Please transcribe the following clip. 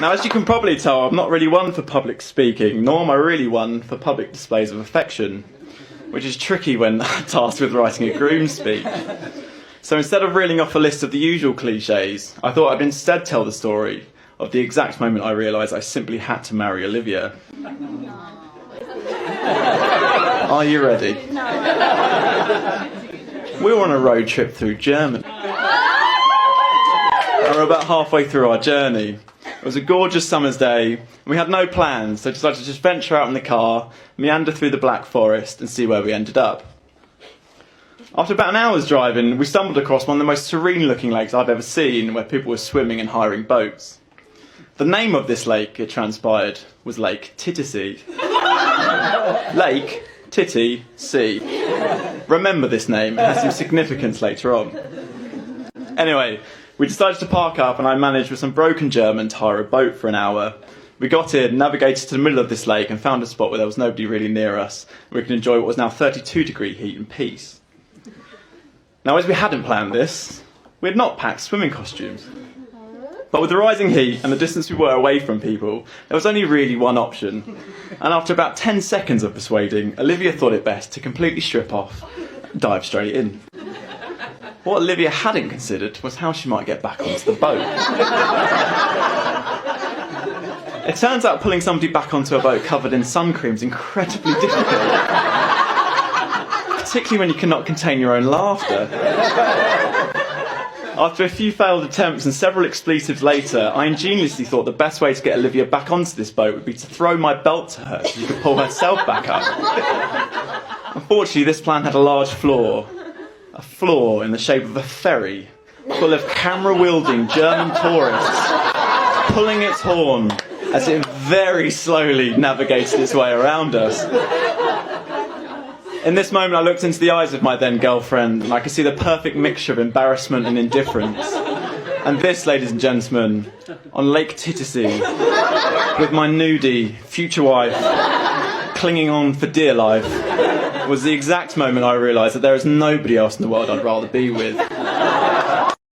Now, as you can probably tell, I'm not really one for public speaking, nor am I really one for public displays of affection, which is tricky when tasked with writing a groom's speech. So instead of reeling off a list of the usual cliches, I thought I'd instead tell the story of the exact moment I realised I simply had to marry Olivia. Are you ready? We were on a road trip through Germany. And we're about halfway through our journey. It was a gorgeous summer's day, and we had no plans, so decided to just venture out in the car, meander through the Black Forest, and see where we ended up. After about an hour's driving, we stumbled across one of the most serene-looking lakes I've ever seen, where people were swimming and hiring boats. The name of this lake, it transpired, was Lake Titisee. Lake Titty Sea. Remember this name, it has some significance later on. Anyway, we decided to park up, and I managed with some broken German to hire a boat for an hour. We got in, navigated to the middle of this lake, and found a spot where there was nobody really near us. We could enjoy what was now 32-degree heat in peace. Now, as we hadn't planned this, we had not packed swimming costumes. But with the rising heat and the distance we were away from people, there was only really one option. And after about 10 seconds of persuading, Olivia thought it best to completely strip off and dive straight in. What Olivia hadn't considered was how she might get back onto the boat. It turns out pulling somebody back onto a boat covered in sun cream is incredibly difficult. Particularly when you cannot contain your own laughter. After a few failed attempts and several expletives later, I ingeniously thought the best way to get Olivia back onto this boat would be to throw my belt to her so she could pull herself back up. Unfortunately, this plan had a large flaw. A flaw in the shape of a ferry full of camera-wielding German tourists pulling its horn as it very slowly navigated its way around us. In this moment, I looked into the eyes of my then girlfriend, and I could see the perfect mixture of embarrassment and indifference. And this, ladies and gentlemen, on Lake Titisee, with my nudie future wife clinging on for dear life, was the exact moment I realised that there is nobody else in the world I'd rather be with.